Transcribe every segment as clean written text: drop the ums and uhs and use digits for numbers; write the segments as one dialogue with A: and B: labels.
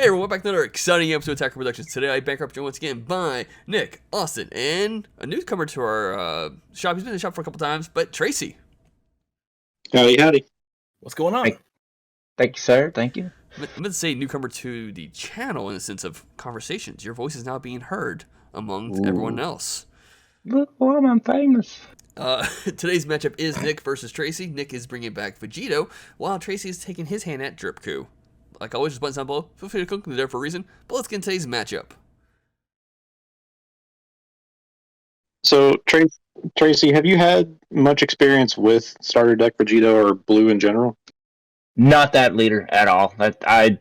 A: Hey everyone, welcome back to another exciting episode of Attacker Productions. Today I bankrupt joined once again by Nick, Austin, and a newcomer to our shop. He's been in the shop for a couple times, but Tracy.
B: Howdy, howdy.
A: What's going on?
C: Thank you, sir. Thank you.
A: I'm going to say newcomer to the channel in the sense of conversations. Your voice is now being heard among everyone else.
C: Look, well, I'm famous.
A: Today's matchup is Nick versus Tracy. Nick is bringing back Vegito, while Tracy is taking his hand at Dripku. Like always, just buttons down below. Feel free to click there for a reason. But let's get into today's matchup.
B: So, Tracy, have you had much experience with starter deck Vegito or blue in general?
C: Not that leader at all. I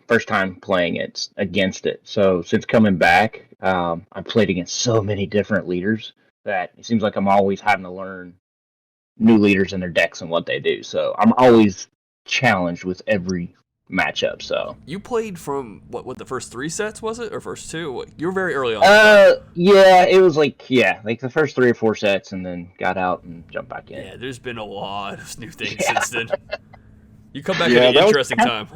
C: first time playing it against it. So since coming back, I've played against so many different leaders that it seems like I'm always having to learn new leaders and their decks and what they do. So I'm always challenged with every matchup. So
A: you played from what the first 3 sets, was it, or first 2? You were very early on.
C: Yeah, it was like the first 3 or 4 sets, and then got out and jumped back in.
A: Yeah, there's been a lot of new things since then. You come back at an interesting time.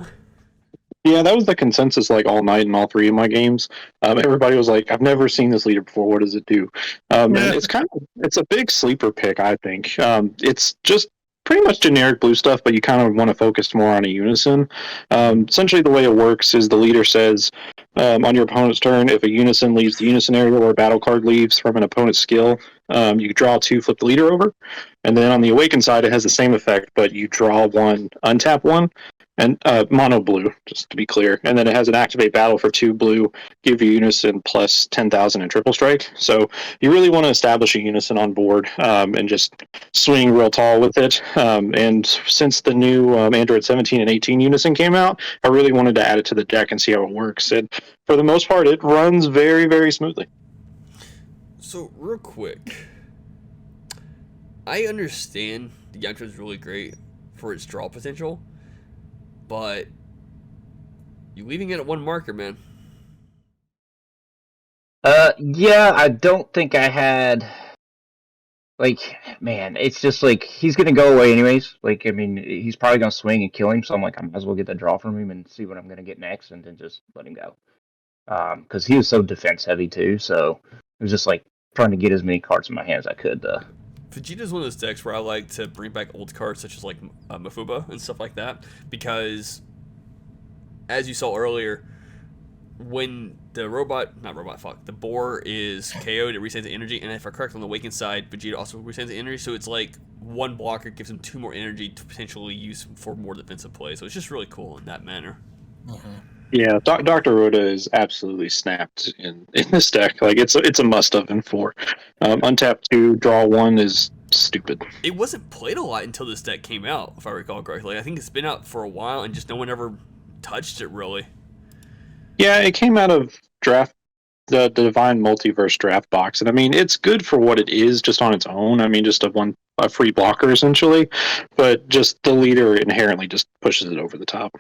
B: Yeah, that was the consensus like all night in all 3 of my games. Everybody was like, "I've never seen this leader before. What does it do?" And it's a big sleeper pick, I think. It's just pretty much generic blue stuff, but you kind of want to focus more on a unison. Essentially, the way it works is the leader says on your opponent's turn, if a unison leaves the unison area or a battle card leaves from an opponent's skill, you draw 2, flip the leader over. And then on the awaken side, it has the same effect, but you draw 1, untap 1, and mono blue, just to be clear. And then it has an activate battle for 2 blue, give you unison plus 10,000 and triple strike. So you really want to establish a unison on board and just swing real tall with it. And since the new Android 17 and 18 unison came out, I really wanted to add it to the deck and see how it works. And for the most part, it runs very, very smoothly.
A: So real quick, I understand the Yamcha is really great for its draw potential, but you leaving it at 1 marker, man.
C: Yeah, I don't think I had. Like, man, it's just like he's gonna go away anyways. Like, I mean, he's probably gonna swing and kill him. So I'm like, I might as well get the draw from him and see what I'm gonna get next, and then just let him go. Because he was so defense heavy too. So it was just like trying to get as many cards in my hand as I could.
A: Vegeta's one of those decks where I like to bring back old cards such as like Mafuba and stuff like that, because as you saw earlier, when the the boar is KO'd, it resends the energy, and if I'm correct on the Awakened side, Vegeta also resends the energy, so it's like 1 blocker gives him 2 more energy to potentially use for more defensive play, so it's just really cool in that manner.
B: Yeah, Dr. Rhoda is absolutely snapped in this deck. Like, it's a must-have in 4. Untap 2, draw 1 is stupid.
A: It wasn't played a lot until this deck came out, if I recall correctly. I think it's been out for a while, and just no one ever touched it, really. Yeah,
B: it came out of the Divine Multiverse draft box, and I mean, it's good for what it is just on its own. I mean, just a free blocker essentially, but just the leader inherently just pushes it over the top.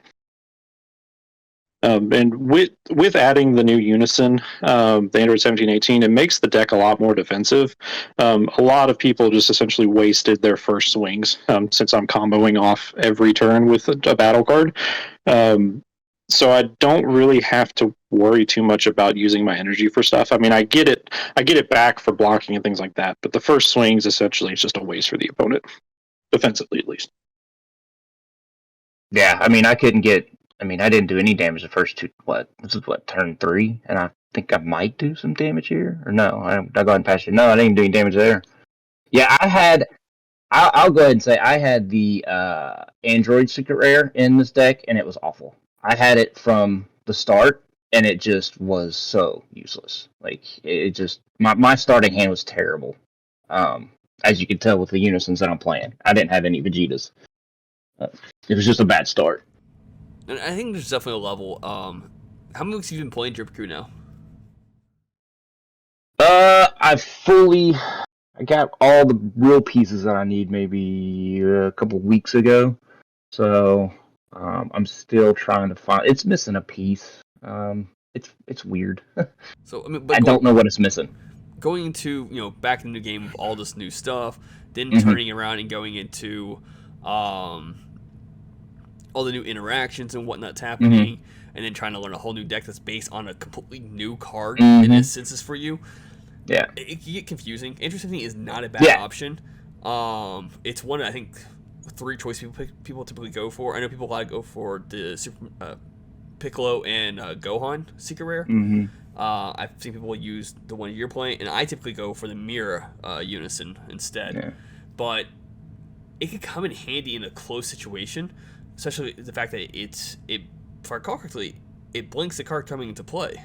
B: And with adding the new unison, the Android 17, 18, it makes the deck a lot more defensive. A lot of people just essentially wasted their first swings since I'm comboing off every turn with a battle card. So I don't really have to worry too much about using my energy for stuff. I mean, I get it back for blocking and things like that, but the first swings essentially is just a waste for the opponent, defensively at least.
C: Yeah, I mean, I didn't do any damage the first 2. This is turn 3, and I think I might do some damage here, or no? I'll go ahead and pass you. No, I didn't do any damage there. Yeah, I'll go ahead and say I had the Android Secret Rare in this deck, and it was awful. I had it from the start, and it just was so useless. Like, it just my starting hand was terrible. As you can tell with the unisons that I'm playing, I didn't have any Vegetas. It was just a bad start.
A: And I think there's definitely a level. How many weeks have you been playing Dripku now?
C: I got all the real pieces that I need maybe a couple weeks ago. So I'm still trying to find. It's missing a piece. It's weird.
A: So I mean,
C: I don't know what it's missing.
A: Going into back in the game with all this new stuff, then turning around and going into all the new interactions and whatnot's happening. and then trying to learn a whole new deck that's based on a completely new card
C: Mhm.
A: in instances for you,
C: Yeah.
A: it can get confusing. Interesting is not a bad option. It's one I think 3 choice people typically go for. I know people like to go for the Super Piccolo and Gohan Secret Rare.
C: Mm-hmm.
A: I've seen people use the one you're playing, and I typically go for the Mira Unison instead.
C: Yeah.
A: But it could come in handy in a close situation, especially the fact that if I recall correctly, it blinks the card coming into play.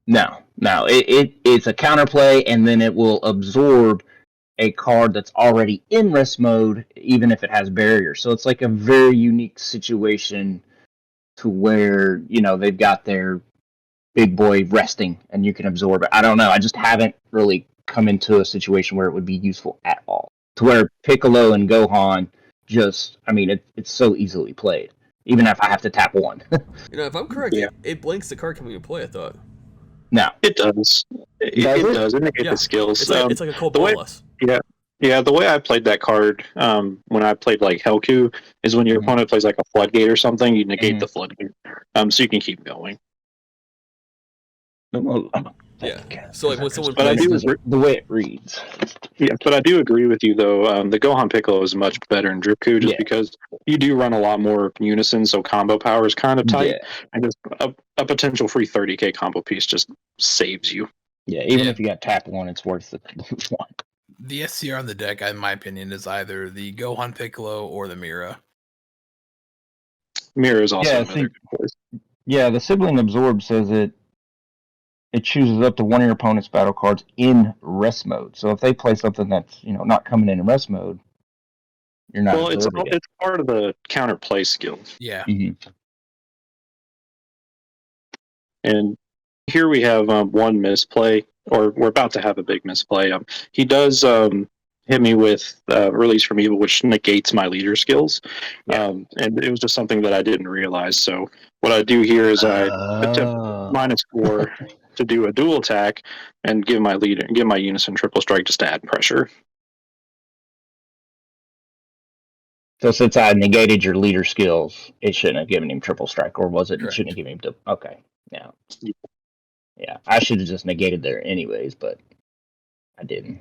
C: No. It's a counterplay, and then it will absorb a card that's already in rest mode, even if it has barrier. So it's like a very unique situation to where, they've got their big boy resting and you can absorb it. I don't know. I just haven't really come into a situation where it would be useful at all. To where Piccolo and Gohan it's so easily played. Even if I have to tap one.
A: If I'm correct,
B: Yeah.
A: it blinks the card coming into play, I thought.
C: No.
B: It does. It does. It negates the skills.
A: It's like a cold Bolas.
B: Yeah, the way I played that card when I played like Helku is when your opponent plays like a floodgate or something, you negate the floodgate, so you can keep going.
A: Yeah. So like when someone
B: But I
A: plays,
B: do
C: the way it reads.
B: Yeah, but I do agree with you though. The Gohan Piccolo is much better in Dripku just because you do run a lot more unison, so combo power is kind of tight, and just a potential free 30k combo piece just saves you.
C: Yeah, even if you got tap one, it's worth the one.
D: The SCR on the deck, in my opinion, is either the Gohan Piccolo or the Mira.
B: Mira is also another good choice.
C: Yeah, the Sibling Absorb says it chooses up to one of your opponent's battle cards in rest mode. So if they play something that's not coming in rest mode, you're not.
B: Well, it's part of the counterplay skill.
D: Yeah.
C: Mm-hmm.
B: And here we have one misplay, or we're about to have a big misplay. He does hit me with Release from Evil, which negates my leader skills. And it was just something that I didn't realize. So what I do here is I attempt -4 to do a dual attack and give my Unison triple strike just to add pressure.
C: So since I negated your leader skills, it shouldn't have given him triple strike, or was it?
D: Correct.
C: It shouldn't have given him okay. Yeah. I should have just negated there anyways, but I didn't.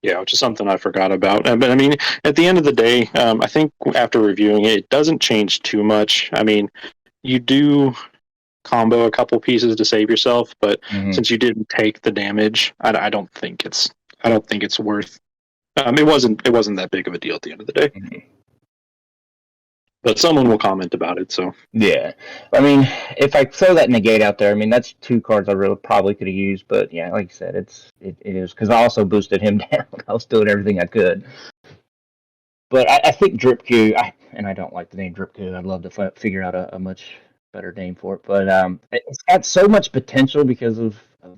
B: Yeah, which is something I forgot about. But I mean, at the end of the day, I think after reviewing it, it doesn't change too much. I mean, you do combo a couple pieces to save yourself, but since you didn't take the damage, I don't think it's worth. It wasn't that big of a deal at the end of the day. But someone will comment about it. So
C: yeah, I mean, if I throw that negate out there, I mean that's 2 cards I really probably could have used. But yeah, like you said, it is because I also boosted him down. I was doing everything I could. But I think Dripku, and I don't like the name Dripku. I'd love to figure out a much better name for it. But it's got so much potential because of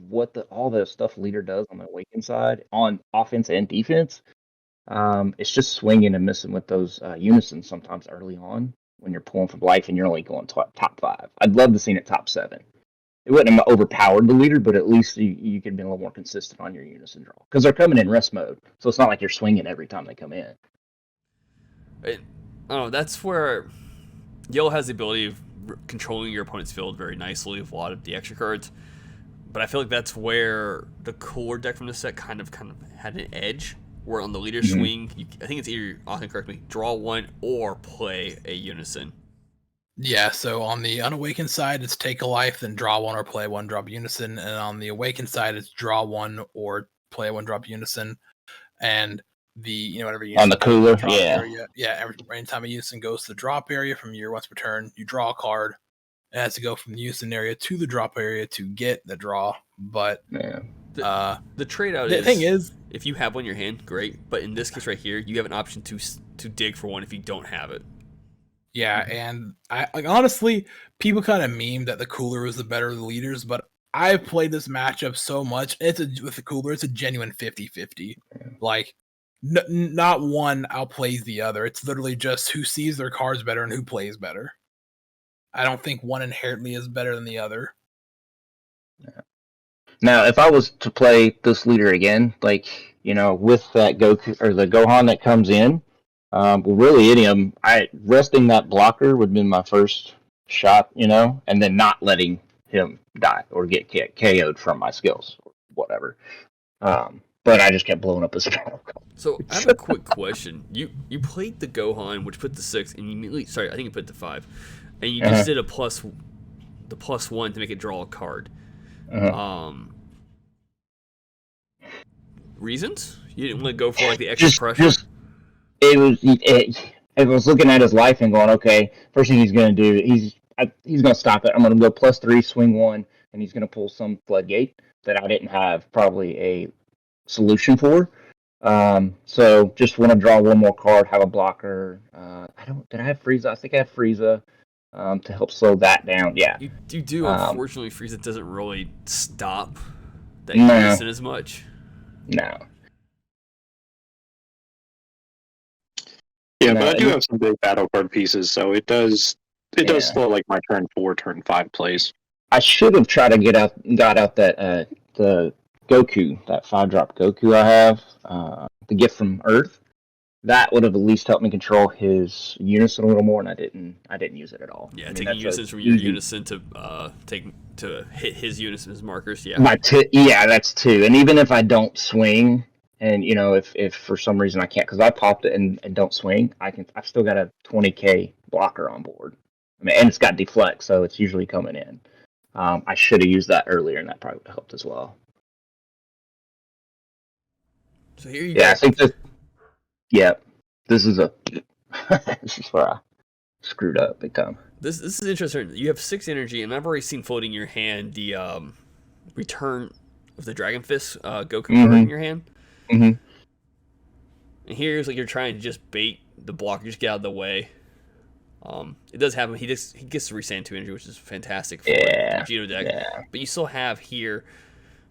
C: what all the stuff leader does on the Awakened side, on offense and defense. It's just swinging and missing with those unisons sometimes early on when you're pulling from life and you're only going top 5. I'd love to see it top 7. It wouldn't have overpowered the leader, but at least you could be a little more consistent on your unison draw because they're coming in rest mode, so it's not like you're swinging every time they come in.
A: I don't know. That's where Yellow has the ability of controlling your opponent's field very nicely with a lot of the extra cards. But I feel like that's where the cooler deck from this set kind of had an edge. Where on the leader swing, I think it's either, Austin, correct me, draw 1 or play a unison.
D: Yeah, so on the Unawakened side, it's take a life, then draw 1 or play 1 drop unison. And on the Awakened side, it's draw 1 or play 1 drop unison. And whatever unison
C: on the cooler,
D: area, anytime a unison goes to the drop area from your once per turn, you draw a card. It has to go from the unison area to the drop area to get the draw. But
A: the trade-out
D: the thing is,
A: if you have one in your hand, great. But in this case right here, you have an option to dig for one if you don't have it.
D: Yeah, and I honestly, people kind of meme that the cooler was the better of the leaders, but I've played this matchup so much. With the cooler, it's a genuine 50-50. Like, not one outplays the other. It's literally just who sees their cards better and who plays better. I don't think one inherently is better than the other.
C: Yeah. Now, if I was to play this leader again, with that Goku or the Gohan that comes in, really, Idiom, resting that blocker would have been my first shot, and then not letting him die or get KO'd from my skills or whatever. But I just kept blowing up his spell.
A: So I have a quick question. You played the Gohan, which put the 6, and you immediately I think you put the 5, and you just did the +1 to make it draw a card. Reasons? You didn't want to go for like the extra pressure?
C: I was looking at his life and going, okay, first thing he's going to do, he's going to stop it. I'm going to go +3, swing 1, and he's going to pull some floodgate that I didn't have probably a solution for. So just want to draw one more card, have a blocker. Did I have Frieza? I think I have Frieza to help slow that down. Yeah.
A: You do. Unfortunately, Frieza doesn't really stop that unison as much.
C: No.
B: Yeah, but I do have some big battle card pieces, so it does slow like my turn 4, turn 5 plays.
C: I should have tried to got out that the Goku, that 5-drop Goku I have, the gift from Earth. That would have at least helped me control his unison a little more, and I didn't use it at all.
A: Yeah, taking unison from your unison to hit his unison as markers. Yeah,
C: that's 2. And even if I don't swing, and if for some reason I can't, because I popped it and don't swing, I've still got a 20k blocker on board. I mean, and it's got deflect, so it's usually coming in. I should have used that earlier, and that probably would have helped as well.
A: So here you go.
C: I think this. Yeah, this is this is where I screwed up big time.
A: This is interesting. You have 6 energy, and I've already seen floating in your hand the Return of the Dragon Fist Goku card in your hand.
C: Mm-hmm.
A: And here's like you're trying to just bait the blocker, just get out of the way. It does happen. He gets to resand 2 energy, which is fantastic for the Vegito deck. Yeah. But you still have here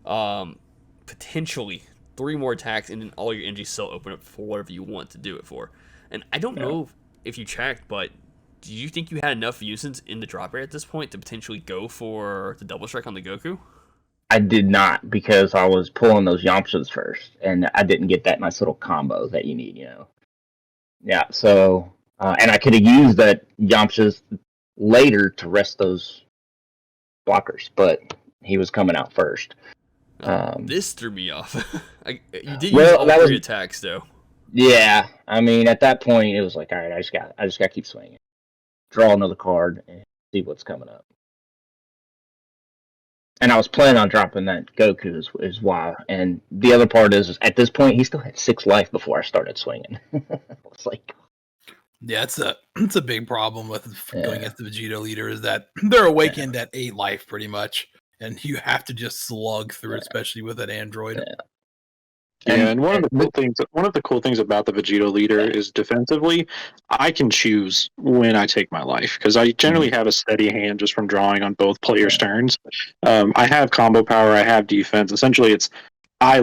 A: potentially 3 more attacks, and then all your energy still open up for whatever you want to do it for. And I don't know if you checked, but do you think you had enough uses in the drop rate at this point to potentially go for the double strike on the Goku?
C: I did not, because I was pulling those Yamchas first, and I didn't get that nice little combo that you need, Yeah, so, and I could have used that Yamchas later to rest those blockers, but he was coming out first.
A: This threw me off. You did use all 3 attacks, though.
C: Yeah, I mean, at that point, it was like, all right, I just got to keep swinging, draw another card, and see what's coming up. And I was planning on dropping that Goku is why. And the other part is at this point, he still had 6 life before I started swinging. It's like,
D: yeah, it's a big problem with going against the Vegito leader is that they're awakened at 8 life pretty much. And you have to just slug through, especially with an android.
B: Yeah, and one of the cool things about the Vegito leader is defensively, I can choose when I take my life because I generally have a steady hand just from drawing on both players' turns. I have combo power, I have defense. Essentially, it's I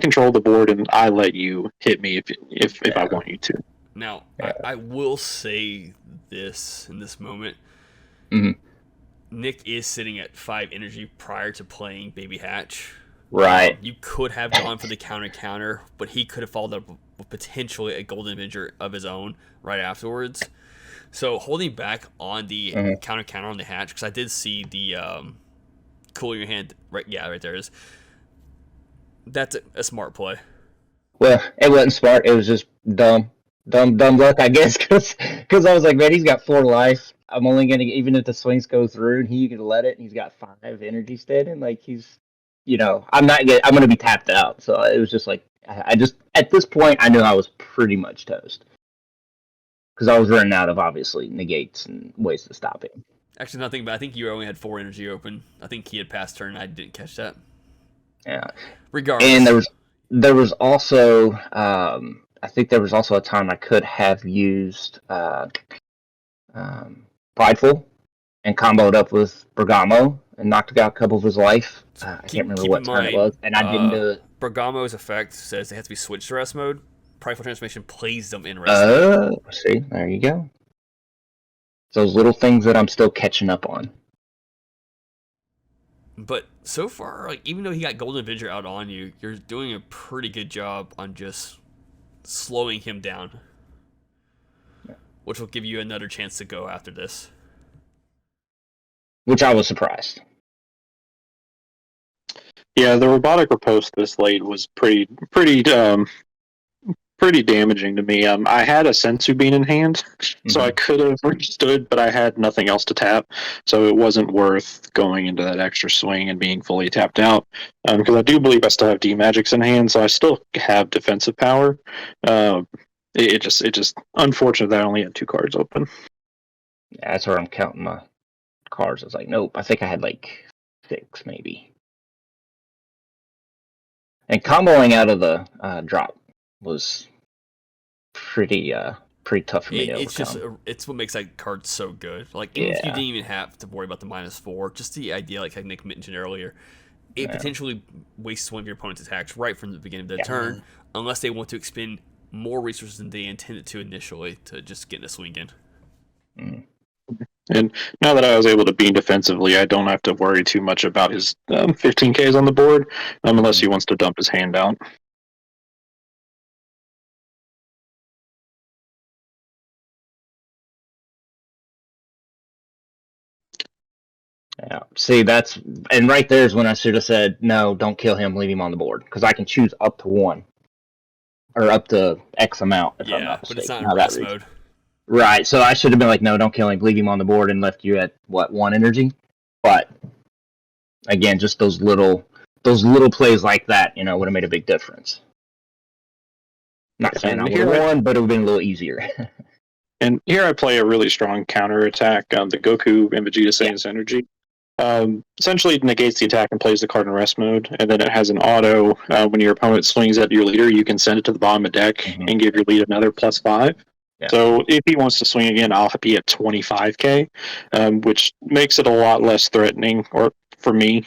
B: control the board and I let you hit me if I want you to.
A: Now, I will say this in this moment.
C: Mm-hmm.
A: Nick is sitting at 5 energy prior to playing Baby Hatch.
C: Right.
A: You could have gone for the counter, but he could have followed up with potentially a golden avenger of his own right afterwards. So holding back on the counter on the Hatch, because I did see the cooling your hand. Right there it is. That's a smart play.
C: Well, it wasn't smart. It was just dumb luck, I guess, because I was like, man, he's got 4 life. I'm only gonna, even if the swings go through and he can let it, and he's got 5 energy standing. Like he's, I'm gonna be tapped out. So it was just like, I just at this point I knew I was pretty much toast because I was running out of obviously negates and ways to stop him.
A: Actually, nothing, but I think you only had 4 energy open. I think he had passed turn. I didn't catch that.
C: Yeah.
A: Regardless,
C: and there was also I think there was also a time I could have used Prideful and comboed up with Bergamo and knocked out a couple of his life. I can't remember what turn it was, and I didn't do it.
A: Bergamo's effect says they have to be switched to rest mode. Prideful Transformation plays them in rest mode.
C: See, there you go. Those little things that I'm still catching up on.
A: But so far, like even though he got Golden Avenger out on you, you're doing a pretty good job on just slowing him down. Which will give you another chance to go after this.
C: which I was surprised.
B: Yeah, the robotic riposte this late was pretty damaging to me. I had a sensu bean in hand, so I could have stood, but I had nothing else to tap, so it wasn't worth going into that extra swing and being fully tapped out. Because I do believe I still have D magics in hand, so I still have defensive power. It just unfortunate that I only had 2 cards open.
C: Yeah, that's where I'm counting my cards. I was like, nope. I think I had like 6 maybe. And comboing out of the drop was pretty tough for me to overcome.
A: It's what makes that card so good. Like, even if you didn't even have to worry about the -4, just the idea, like Nick mentioned earlier, it potentially wastes one of your opponent's attacks right from the beginning of their turn, unless they want to expend more resources than they intended to initially to just get in a swing in.
B: And now that I was able to beam defensively, I don't have to worry too much about his 15Ks on the board, unless he wants to dump his hand out.
C: Yeah. See, and right there is when I should have said, no, don't kill him, leave him on the board. Because I can choose up to 1. Or up to X amount, if I'm not mistaken.
A: But it's not in rest mode.
C: Right, so I should have been like, no, don't kill him, leave him on the board, and left you at, 1 energy? But, again, just those little plays like that, would have made a big difference. Not saying I would have won, but it would have been a little easier.
B: And here I play a really strong counter attack, the Goku and Vegito Saiyans energy. Essentially negates the attack and plays the card in rest mode, and then it has an auto. When your opponent swings at your leader, you can send it to the bottom of the deck and give your lead another +5. Yeah. So if he wants to swing again, I'll be at 25K, which makes it a lot less threatening, or for me,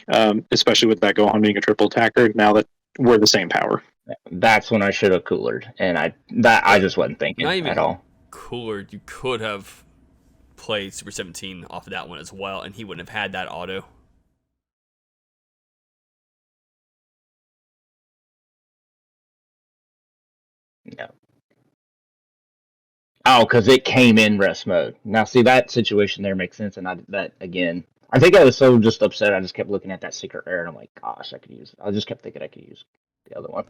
B: especially with that Gohan being a triple attacker. Now that we're the same power,
C: that's when I should have coolered, and I just wasn't thinking at all.
A: Coolered, you could have played Super 17 off of that one as well, and he wouldn't have had that auto.
C: Yeah. Oh, because it came in rest mode. Now, see, that situation there makes sense, and I think I was so just upset, I just kept looking at that secret rare, and I'm like, gosh, I just kept thinking I could use the other one.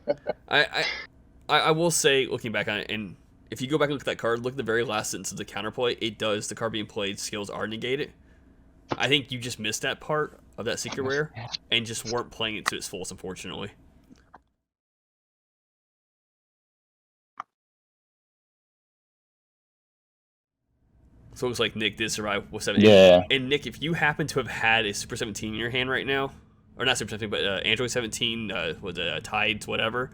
A: I will say, looking back on it, and if you go back and look at that card, look at the very last sentence of the counterplay, the card being played, skills are negated. I think you just missed that part of that secret rare, and just weren't playing it to its fullest, unfortunately. So it looks like Nick did survive with 17.
C: Yeah.
A: And Nick, if you happen to have had a Super 17 in your hand right now, or not Super 17, but Android 17, with Tides, whatever,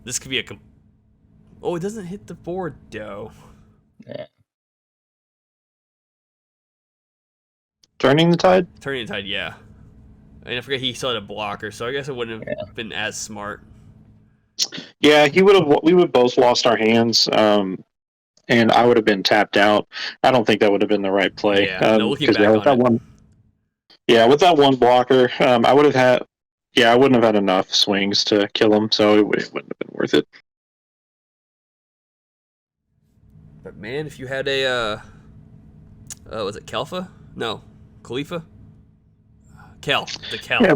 A: this could be oh, it doesn't hit the board, though.
C: Yeah.
B: Turning the Tide?
A: Turning the Tide, yeah. And I forget he still had a blocker, so I guess it wouldn't have been as smart.
B: Yeah, we would have both lost our hands. And I would have been tapped out. I don't think that would have been the right play.
A: Yeah, looking back
B: with that one blocker, I wouldn't have had enough swings to kill him, so it wouldn't have been worth it.
A: But man, if you had a, was it Kelfa? No, Khalifa? Kel, the Kel.
B: Yeah.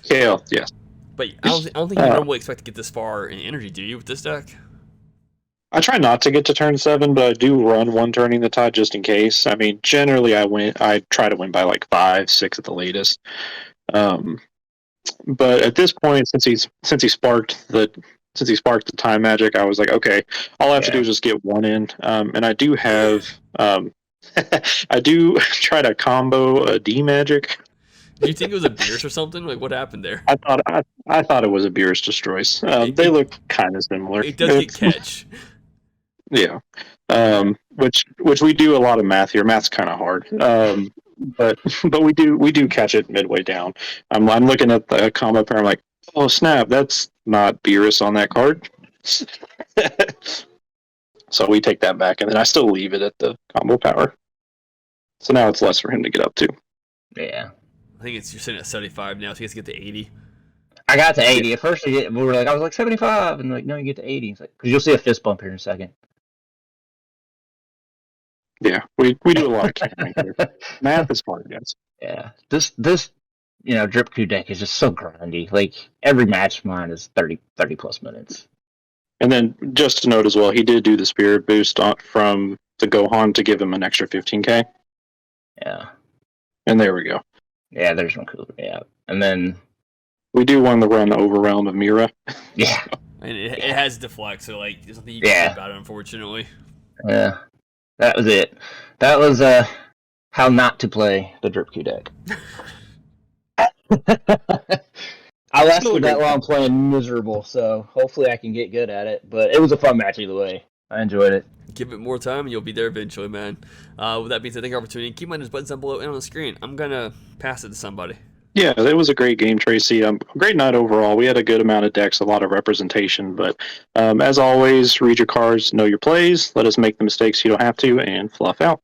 B: Kel, yes.
A: But I don't think you normally expect to get this far in energy, do you, with this deck?
B: I try not to get to turn 7, but I do run one Turning the Tide just in case. I mean, generally I try to win by like 5, 6 at the latest. But at this point, since he sparked the time magic, I was like, okay, all I have to do is just get one in. And I do have I do try to combo a D magic.
A: Do you think it was a Beerus or something? Like, what happened there?
B: I thought it was a Beerus Destroys. They look kind of similar.
A: It does get catch.
B: Yeah, which we do a lot of math here. Math's kind of hard, but we do catch it midway down. I'm looking at the combo pair. I'm like, oh snap, that's not Beerus on that card. So we take that back, and then I still leave it at the combo power. So now it's less for him to get up to.
C: Yeah,
A: I think you're sitting at 75 now, so he has to get to 80.
C: I got to 80. At first, I was like 75, and like, no, you get to 80. It's like, because you'll see a fist bump here in a second.
B: Yeah, we do a lot of camping here. Math is hard, guys.
C: Yeah, this Drip Coup deck is just so grindy. Like every match of mine is 30 plus minutes.
B: And then just to note as well, he did do the spirit boost from the Gohan to give him an extra 15k.
C: Yeah.
B: And there we go.
C: Yeah, there's no cooler. Yeah. And then
B: we do want to run Overwhelm of Mira.
C: Yeah.
A: And it has deflect, so like there's nothing you can do about it, unfortunately.
C: Yeah. That was it. That was how not to play the Drip Coup deck. I lasted that long playing miserable, so hopefully I can get good at it. But it was a fun match either way. I enjoyed it.
A: Give it more time and you'll be there eventually, man. With that being said, thank you for the opportunity. Keep in mind those buttons down below and on the screen. I'm going to pass it to somebody.
B: Yeah, it was a great game, Tracy. Great night overall. We had a good amount of decks, a lot of representation. But as always, read your cards, know your plays. Let us make the mistakes you don't have to, and fluff out.